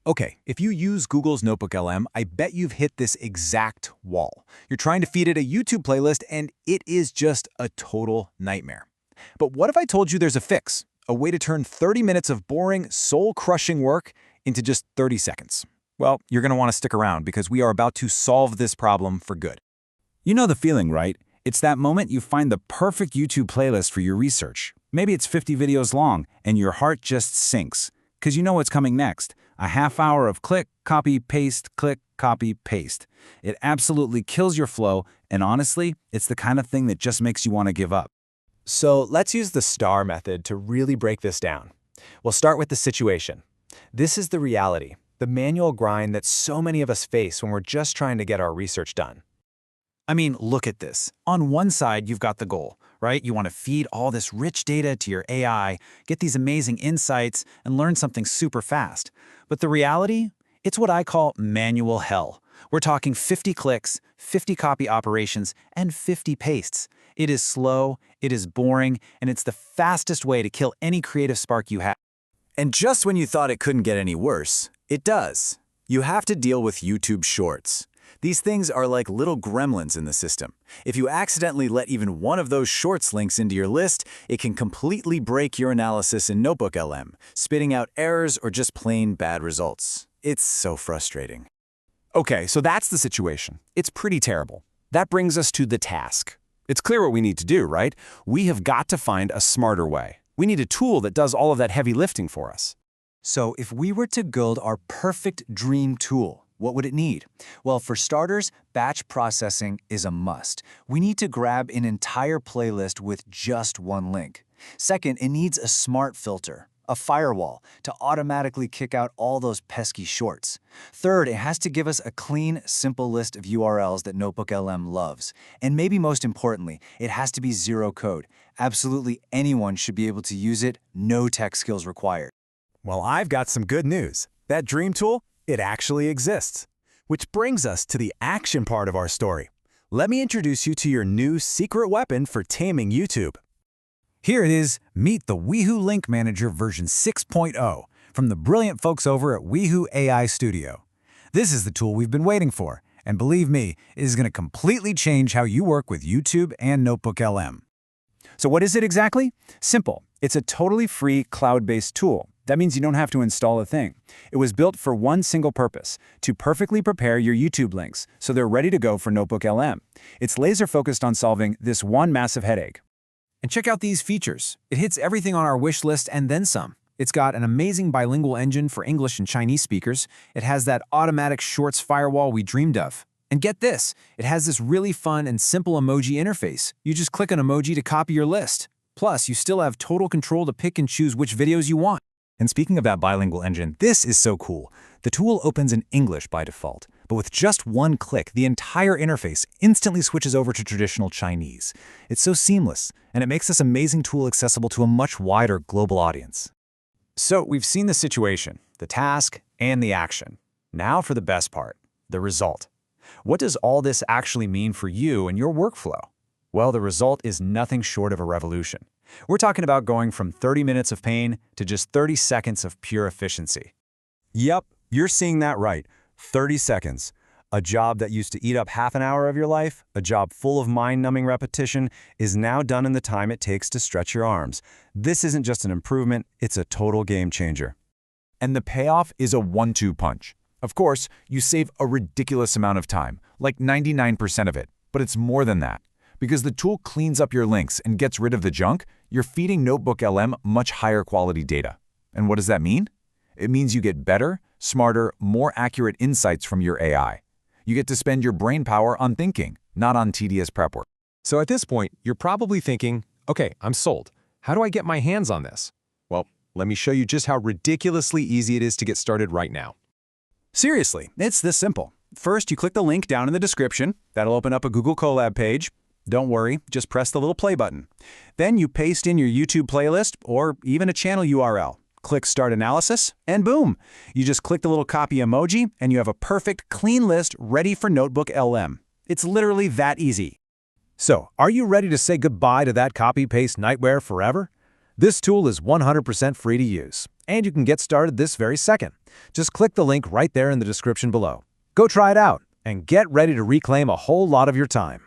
Okay, if you use Google's NotebookLM, I bet you've hit this exact wall. You're trying to feed it a YouTube playlist, and it is just a total nightmare. But what if I told you there's a fix? A way to turn 30 minutes of boring, soul-crushing work into just 30 seconds. Well, you're going to want to stick around because we are about to solve this problem for good. You know the feeling, right? It's that moment you find the perfect YouTube playlist for your research. Maybe it's 50 videos long, and your heart just sinks. Because you know what's coming next. A half hour of click, copy, paste, click, copy, paste. It absolutely kills your flow, and honestly, it's the kind of thing that just makes you want to give up. So let's use the STAR method to really break this down. We'll start with the situation. This is the reality, the manual grind that so many of us face when we're just trying to get our research done. I mean, look at this. On one side, you've got the goal, right? You want to feed all this rich data to your AI, get these amazing insights, and learn something super fast. But the reality? It's what I call manual hell. We're talking 50 clicks, 50 copy operations, and 50 pastes. It is slow, it is boring, and it's the fastest way to kill any creative spark you have. And just when you thought it couldn't get any worse, it does. You have to deal with YouTube Shorts. These things are like little gremlins in the system. If you accidentally let even one of those Shorts links into your list, it can completely break your analysis in NotebookLM, spitting out errors or just plain bad results. It's so frustrating. Okay, so that's the situation. It's pretty terrible. That brings us to the task. It's clear what we need to do, right? We have got to find a smarter way. We need a tool that does all of that heavy lifting for us. So if we were to build our perfect dream tool, what would it need? Well, for starters, batch processing is a must. We need to grab an entire playlist with just one link. Second, it needs a smart filter, a firewall, to automatically kick out all those pesky shorts. Third, it has to give us a clean, simple list of URLs that NotebookLM loves. And maybe most importantly, it has to be zero code. Absolutely anyone should be able to use it, no tech skills required. Well, I've got some good news. That dream tool, it actually exists. Which brings us to the action part of our story. Let me introduce you to your new secret weapon for taming YouTube. Here it is, meet the Weehoo Link Manager version 6.0 from the brilliant folks over at Weehoo AI Studio. This is the tool we've been waiting for, and believe me, it is going to completely change how you work with YouTube and NotebookLM. So what is it exactly? Simple. It's a totally free cloud-based tool. That means you don't have to install a thing. It was built for one single purpose, to perfectly prepare your YouTube links so they're ready to go for NotebookLM. It's laser-focused on solving this one massive headache. And check out these features. It hits everything on our wish list and then some. It's got an amazing bilingual engine for English and Chinese speakers. It has that automatic Shorts firewall we dreamed of. And get this, it has this really fun and simple emoji interface. You just click an emoji to copy your list. Plus, you still have total control to pick and choose which videos you want. And speaking of that bilingual engine, this is so cool. The tool opens in English by default, but with just one click, the entire interface instantly switches over to traditional Chinese. It's so seamless, and it makes this amazing tool accessible to a much wider global audience. So we've seen the situation, the task, and the action. Now for the best part, the result. What does all this actually mean for you and your workflow? Well, the result is nothing short of a revolution. We're talking about going from 30 minutes of pain to just 30 seconds of pure efficiency. Yep, you're seeing that right. 30 seconds. A job that used to eat up half an hour of your life, a job full of mind-numbing repetition, is now done in the time it takes to stretch your arms. This isn't just an improvement, it's a total game changer. And the payoff is a 1-2 punch. Of course, you save a ridiculous amount of time, like 99% of it, but it's more than that. Because the tool cleans up your links and gets rid of the junk, you're feeding NotebookLM much higher quality data. And what does that mean? It means you get better, smarter, more accurate insights from your AI. You get to spend your brain power on thinking, not on tedious prep work. So at this point, you're probably thinking, okay, I'm sold. How do I get my hands on this? Well, let me show you just how ridiculously easy it is to get started right now. Seriously, it's this simple. First, you click the link down in the description. That'll open up a Google Colab page. Don't worry, just press the little play button. Then you paste in your YouTube playlist or even a channel URL. Click Start Analysis, and boom! You just click the little copy emoji, and you have a perfect, clean list ready for NotebookLM. It's literally that easy. So, are you ready to say goodbye to that copy-paste nightmare forever? This tool is 100% free to use, and you can get started this very second. Just click the link right there in the description below. Go try it out, and get ready to reclaim a whole lot of your time.